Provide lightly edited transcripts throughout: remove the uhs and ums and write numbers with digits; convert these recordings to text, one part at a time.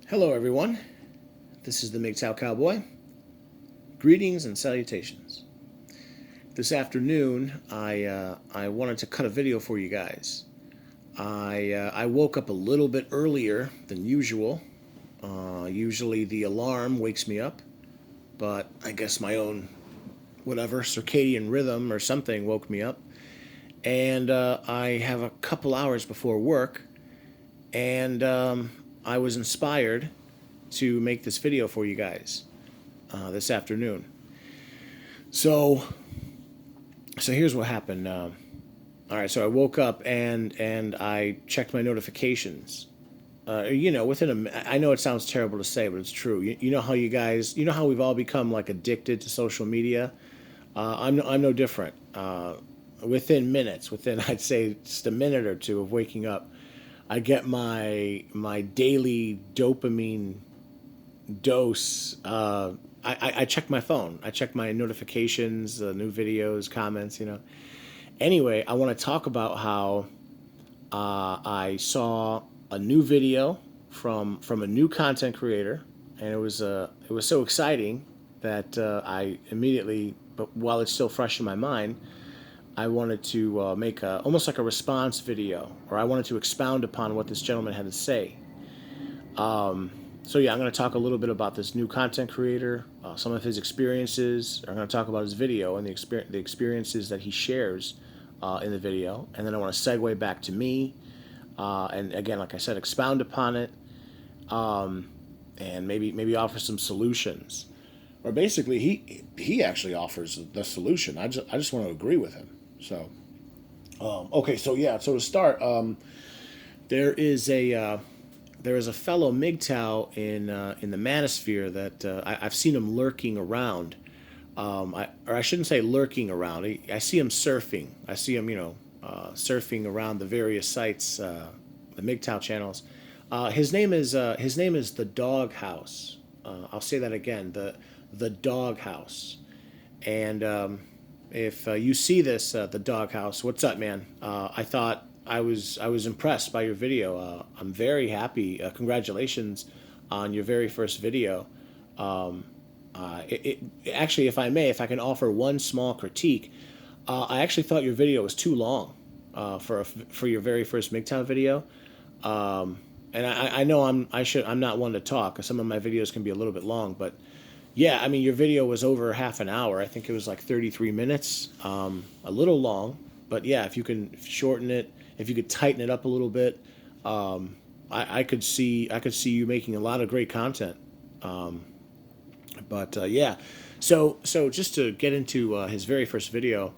Hello, everyone. This is the Mgtow Cowboy. Greetings and salutations. This afternoon, I wanted to cut a video for you guys. I woke up a little bit earlier than usual. Usually the alarm wakes me up, but I guess my own whatever circadian rhythm or something woke me up. And I have a couple hours before work, and I was inspired to make this video for you guys this afternoon. So, so here's what happened. All right, so I woke up and I checked my notifications. Within I know it sounds terrible to say, but it's true. You know how you guys, you know how we've all become like addicted to social media. I'm no different. Within minutes, within I'd say just a minute or two of waking up, I get my daily dopamine dose. I check my phone. I check my notifications, new videos, comments. Anyway, I want to talk about how I saw a new video from a new content creator, and it was so exciting that I immediately, but while it's still fresh in my mind, I wanted to make almost like a response video, or I wanted to expound upon what this gentleman had to say. So yeah, I'm going to talk a little bit about this new content creator, some of his experiences. I'm going to talk about his video and the experiences that he shares in the video, and then I want to segue back to me, and again, like I said, expound upon it, and maybe offer some solutions. Or basically, he actually offers the solution. I just want to agree with him. So okay, so yeah, so to start, there is a there is a fellow Mgtow in the manosphere that I've seen him lurking around. Or I shouldn't say lurking around. I see him surfing. I see him, surfing around the various sites, the Mgtow channels. His name is the Dog House. I'll say that again. The Dog House. And if you see this, the Dog House, what's up, man? I was impressed by your video. I'm very happy. Congratulations on your very first video. Actually, if I may, if I can offer one small critique, I actually thought your video was too long for your very first Mgtow video. And I know I'm not one to talk. Some of my videos can be a little bit long, but yeah, I mean your video was over half an hour. I think it was like 33 minutes, a little long, but yeah, if you can shorten it, if you could tighten it up a little bit, I could see you making a lot of great content. But yeah, so just to get into his very first video.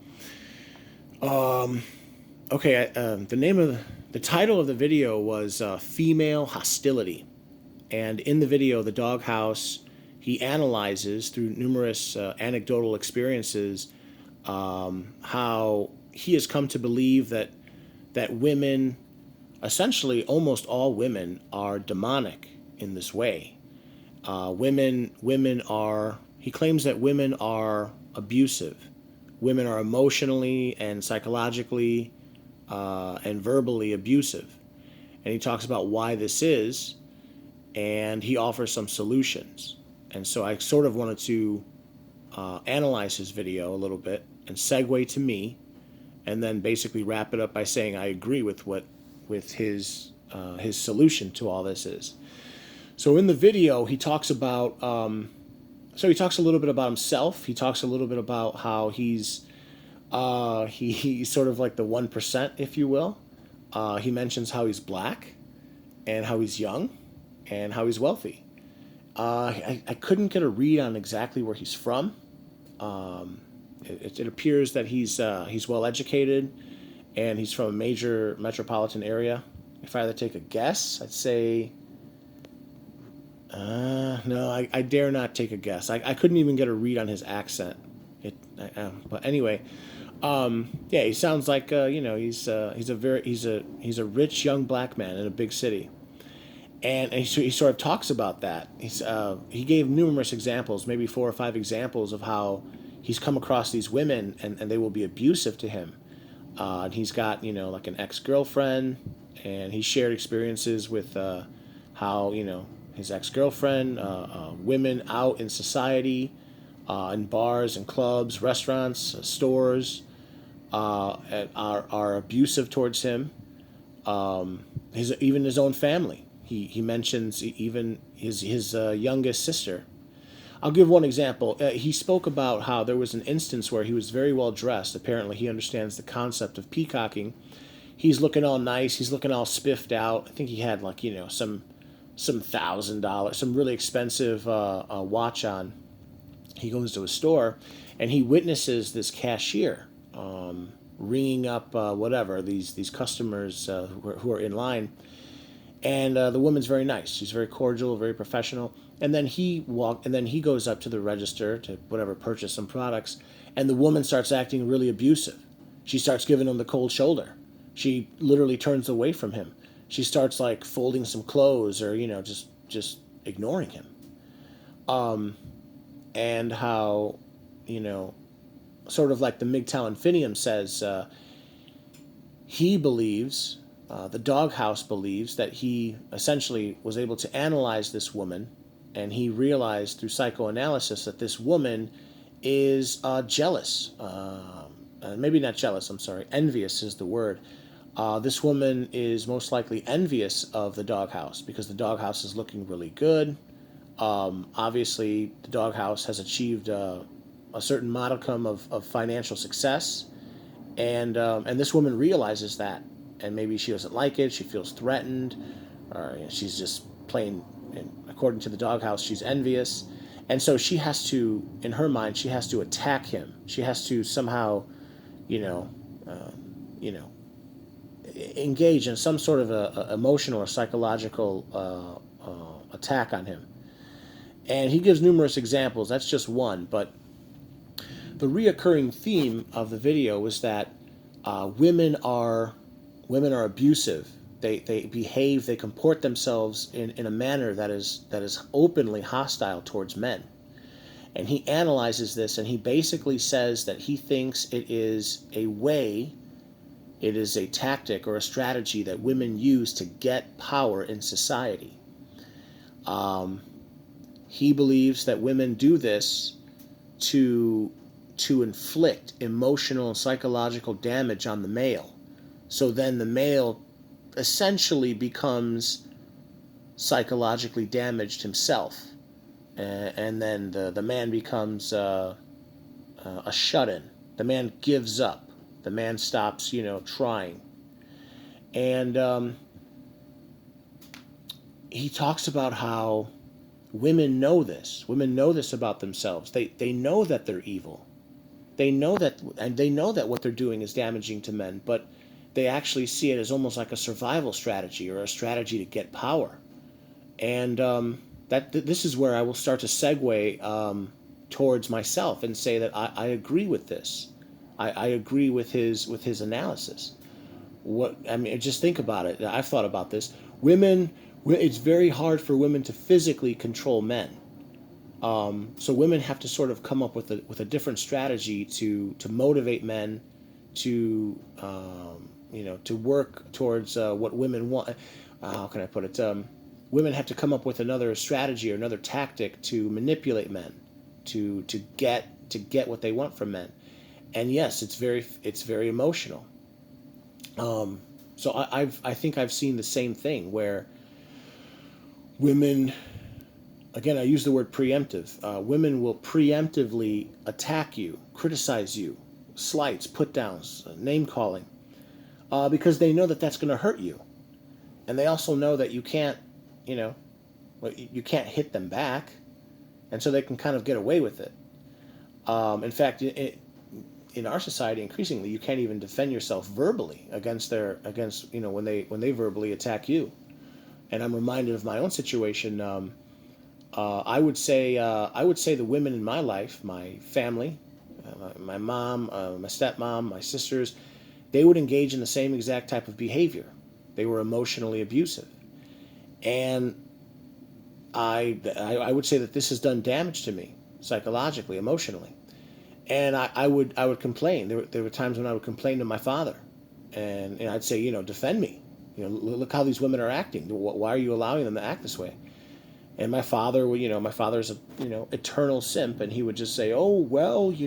Okay, the title of the video was "Female Hostility," and in the video, the Doghouse, he analyzes through numerous anecdotal experiences how he has come to believe that women, essentially almost all women, are demonic in this way. Women are. He claims that women are abusive. Women are emotionally and psychologically and verbally abusive, and he talks about why this is, and he offers some solutions. And so I sort of wanted to analyze his video a little bit and segue to me, and then basically wrap it up by saying I agree with his solution to all this is. So in the video, he talks about. So he talks a little bit about himself. He talks a little bit about how he's sort of like the 1%, if you will. He mentions how he's black, and how he's young, and how he's wealthy. I couldn't get a read on exactly where he's from. It appears that he's well educated, and he's from a major metropolitan area. If I had to take a guess, I'd say. No, I dare not take a guess. I couldn't even get a read on his accent. But anyway, yeah, he sounds like he's a rich young black man in a big city, and he sort of talks about that. He gave numerous examples, maybe 4 or 5 examples of how he's come across these women and they will be abusive to him. And he's got like an ex-girlfriend, and he shared experiences with how his ex-girlfriend, women out in society, in bars and clubs, restaurants, stores, are abusive towards him. Even his own family. He mentions even his youngest sister. I'll give one example. He spoke about how there was an instance where he was very well dressed. Apparently, he understands the concept of peacocking. He's looking all nice. He's looking all spiffed out. I think he had like some $1,000, some really expensive watch on. He goes to a store, and he witnesses this cashier ringing up whatever these customers who are in line, and the woman's very nice. She's very cordial, very professional. And then he goes up to the register to whatever purchase some products, and the woman starts acting really abusive. She starts giving him the cold shoulder. She literally turns away from him. She starts like folding some clothes, or just ignoring him. And how, sort of like the Mgtow Infinium says, he believes, the doghouse believes, that he essentially was able to analyze this woman, and he realized through psychoanalysis that this woman is jealous. Maybe not jealous, I'm sorry. Envious is the word. This woman is most likely envious of the doghouse because the doghouse is looking really good. Obviously, the doghouse has achieved a certain modicum of financial success, and this woman realizes that, and maybe she doesn't like it. She feels threatened, or she's just plain, according to the doghouse, she's envious, and so she has to, in her mind, she has to attack him. She has to somehow, engage in some sort of a emotional or psychological attack on him. And he gives numerous examples. That's just one. But the reoccurring theme of the video was that women are abusive. They behave. They comport themselves in a manner that is openly hostile towards men. And he analyzes this, and he basically says that he thinks it is a tactic or a strategy that women use to get power in society. He believes that women do this to inflict emotional and psychological damage on the male. So then the male essentially becomes psychologically damaged himself. And then the man becomes a shut-in. The man gives up. The man stops, trying. And he talks about how women know this. Women know this about themselves. They know that they're evil. They know that what they're doing is damaging to men, but they actually see it as almost like a survival strategy or a strategy to get power. And this is where I will start to segue towards myself and say that I agree with this. I agree with his analysis. Just think about it. I've thought about this. It's very hard for women to physically control men. So women have to sort of come up with a different strategy to motivate men to work towards what women want. How can I put it? Women have to come up with another strategy or another tactic to manipulate men, to get what they want from men. And yes, it's very emotional. So I think I've seen the same thing where women, again, I use the word preemptive. Women will preemptively attack you, criticize you, slights, put downs, name calling, because they know that that's going to hurt you, and they also know that you can't hit them back, and so they can kind of get away with it. In fact, in our society, increasingly, you can't even defend yourself verbally against when they verbally attack you. And I'm reminded of my own situation. I would say the women in my life, my family, my mom, my stepmom, my sisters, they would engage in the same exact type of behavior. They were emotionally abusive, and I would say that this has done damage to me psychologically, emotionally. And I would complain. There were times when I would complain to my father, and I'd say, defend me. Look how these women are acting. Why are you allowing them to act this way? And my father, my father's a eternal simp, and he would just say, "Oh well, that's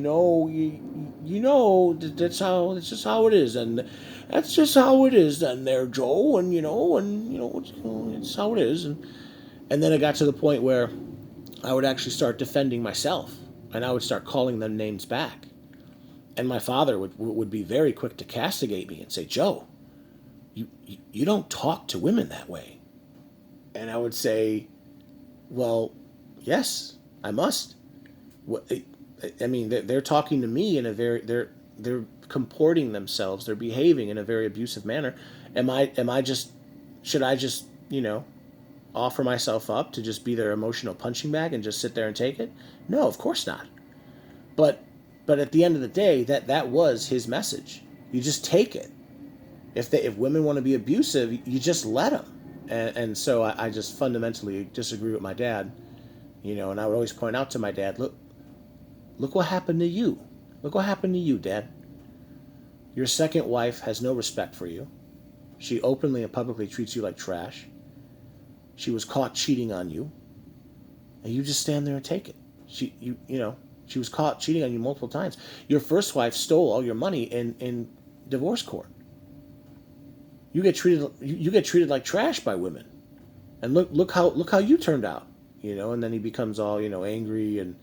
just how it is, and that's just how it is, then there, Joe, and it's how it is." And then it got to the point where I would actually start defending myself, and I would start calling them names back. And my father would be very quick to castigate me and say, "Joe, you don't talk to women that way." And I would say, "Well, yes, I must." I mean, they're talking to me in a they're comporting themselves, they're behaving in a very abusive manner. Am I just should I just offer myself up to just be their emotional punching bag and just sit there and take it? No, of course not. But at the end of the day, that was his message. You just take it. If women want to be abusive, you just let them. And so I just fundamentally disagree with my dad, and I would always point out to my dad, look what happened to you. Look what happened to you, Dad. Your second wife has no respect for you. She openly and publicly treats you like trash. She was caught cheating on you, and you just stand there and take it. She was caught cheating on you multiple times. Your first wife stole all your money in divorce court. You get treated like trash by women, and look how you turned out. And then he becomes all angry and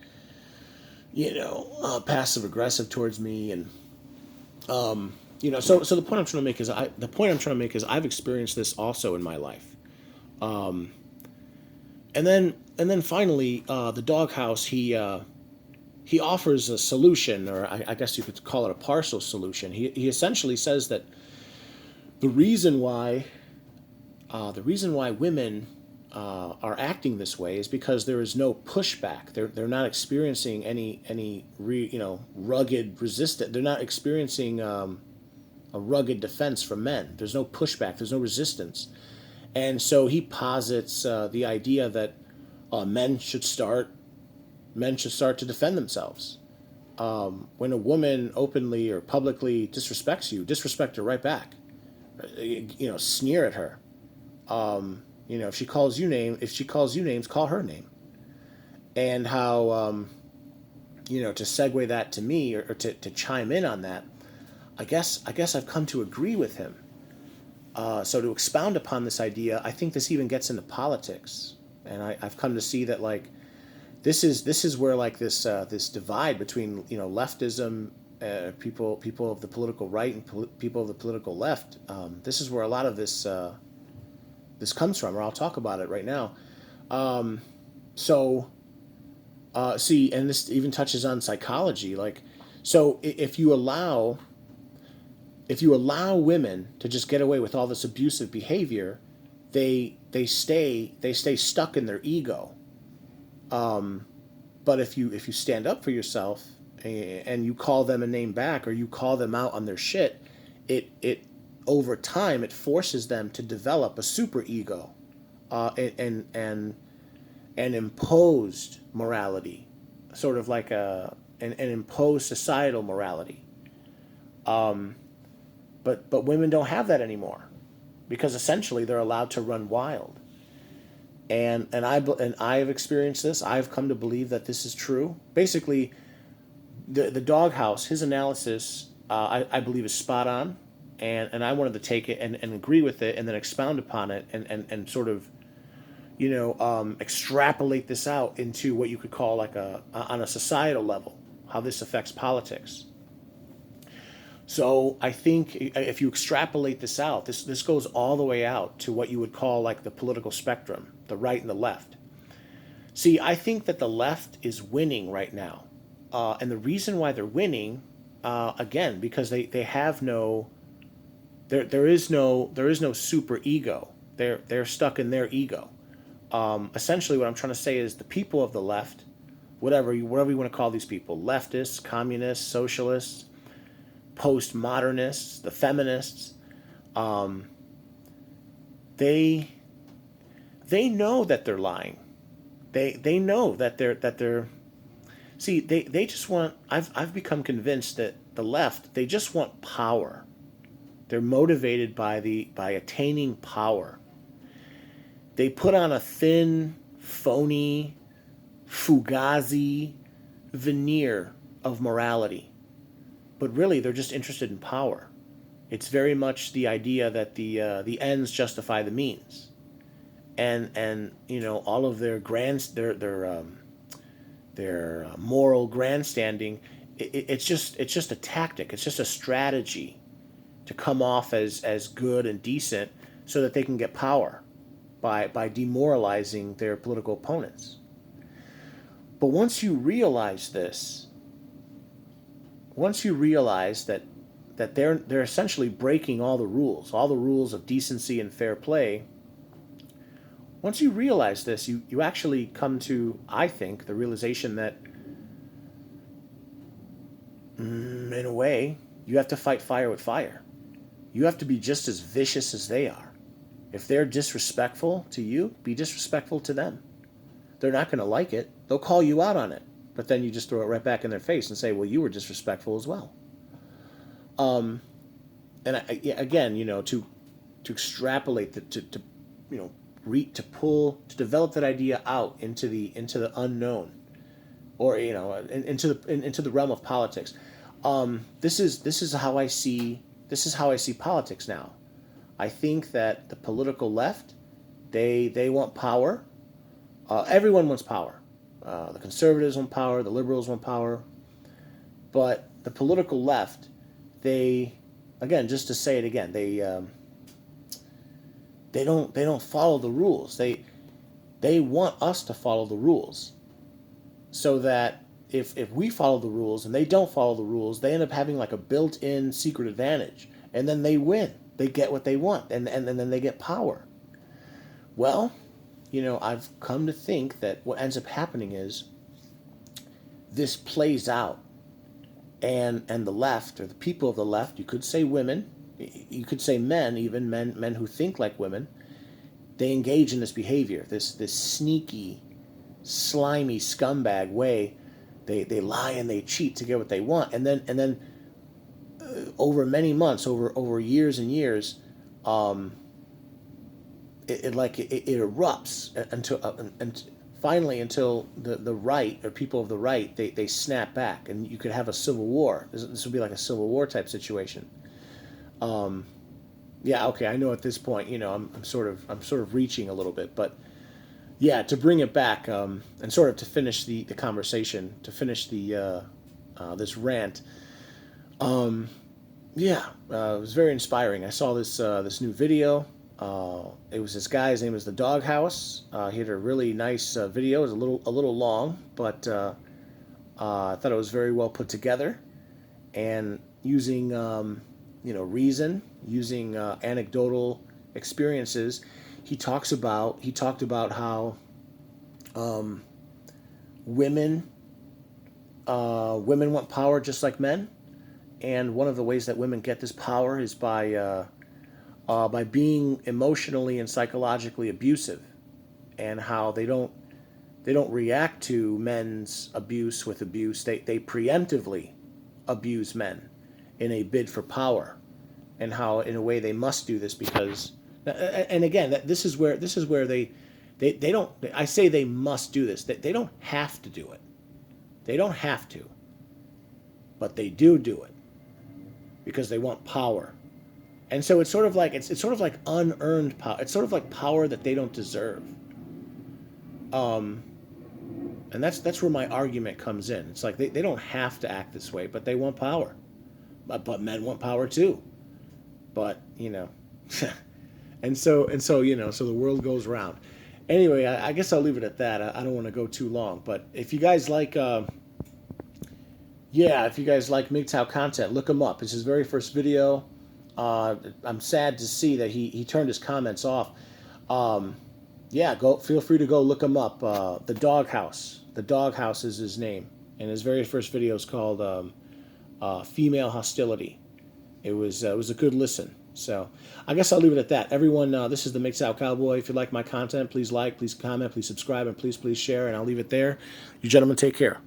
passive aggressive towards me, and so the point I'm trying to make is I've experienced this also in my life. And then finally, the doghouse, he offers a solution, or I guess you could call it a partial solution. He essentially says that the reason why women are acting this way is because there is no pushback. They're not experiencing any rugged resistance. They're not experiencing a rugged defense from men. There's no pushback. There's no resistance. And so he posits the idea that men should start to defend themselves. When a woman openly or publicly disrespects you, disrespect her right back. Sneer at her. If she calls you names, call her name. And how to segue that to me, or to chime in on that, I guess I've come to agree with him. So to expound upon this idea, I think this even gets into politics, and I've come to see that this is where this divide between leftism, people of the political right and people of the political left. This is where a lot of this comes from, or I'll talk about it right now. See, and this even touches on psychology. So if you allow women to just get away with all this abusive behavior, they stay stuck in their ego. But if you stand up for yourself and you call them a name back, or you call them out on their shit, it over time it forces them to develop a super ego, and imposed morality, sort of like an imposed societal morality. But women don't have that anymore, because essentially they're allowed to run wild. And I've experienced this. I've come to believe that this is true. Basically, the doghouse, his analysis, I believe is spot on, and I wanted to take it and agree with it, and then expound upon it, and sort of extrapolate this out into what you could call on a societal level, how this affects politics. So I think if you extrapolate this out, this goes all the way out to what you would call the political spectrum, the right and the left. See, I think that the left is winning right now, and the reason why they're winning, again, because they have no, there is no super ego. They're stuck in their ego. Essentially, what I'm trying to say is the people of the left, whatever you want to call these people, leftists, communists, socialists, postmodernists, the feminists, they know that they're lying. They know that they're see, they just want, I've become convinced that the left, they just want power. They're motivated by attaining power. They put on a thin phony, fugazi veneer of morality. But really, they're just interested in power. It's very much the idea that the ends justify the means, and all of their moral grandstanding. It's just a tactic. It's just a strategy to come off as good and decent, so that they can get power by demoralizing their political opponents. But once you realize that they're essentially breaking all the rules of decency and fair play. Once you realize this, you actually come to, I think, the realization that, in a way, you have to fight fire with fire. You have to be just as vicious as they are. If they're disrespectful to you, be disrespectful to them. They're not going to like it. They'll call you out on it. But then you just throw it right back in their face and say, well, you were disrespectful as well. Again, to extrapolate, to develop that idea out into the unknown, or into the realm of politics. This is how I see politics now. I think that the political left, they want power. Everyone wants power. The conservatives want power. The liberals want power. But the political left, again, just to say it again, they don't follow the rules. They want us to follow the rules, so that if we follow the rules and they don't follow the rules, they end up having like a built-in secret advantage, and then they win. They get what they want, and then they get power. Well, I've come to think that what ends up happening is this plays out, and the left, or the people of the left, you could say women, you could say men, even men who think like women, they engage in this behavior, this sneaky, slimy scumbag way. They lie and they cheat to get what they want, and then over many months, over years and years, it erupts and finally, until the right, or people of the right, they snap back, and you could have a civil war. This would be like a civil war type situation. Yeah, okay, I know at this point, I'm sort of reaching a little bit, but yeah, to bring it back, and sort of to finish the conversation, to finish the this rant. It was very inspiring. I saw this new video. It was this guy. His name was the Doghouse. He had a really nice video. It was a little long, but I thought it was very well put together, and using reason, using anecdotal experiences. He talked about how women want power just like men, and one of the ways that women get this power is by being emotionally and psychologically abusive, and how they don't react to men's abuse with abuse. They preemptively abuse men in a bid for power, and how in a way they must do this because, and again, this is where they don't. I say they must do this. They don't have to do it. They don't have to, but they do it because they want power. And so it's sort of like unearned power. It's sort of like power that they don't deserve. And that's where my argument comes in. It's like they don't have to act this way, but they want power. But men want power too. But and so so the world goes round. Anyway, I guess I'll leave it at that. I don't want to go too long, but if you guys like Mgtow content, look him up. It's his very first video. I'm sad to see that he turned his comments off. Feel free to go look him up. The Doghouse. The Doghouse is his name, and his very first video is called Female Hostility. It was a good listen. So I guess I'll leave it at that. Everyone, this is the Mgtow Cowboy. If you like my content, please like, please comment, please subscribe, and please share. And I'll leave it there. You gentlemen take care.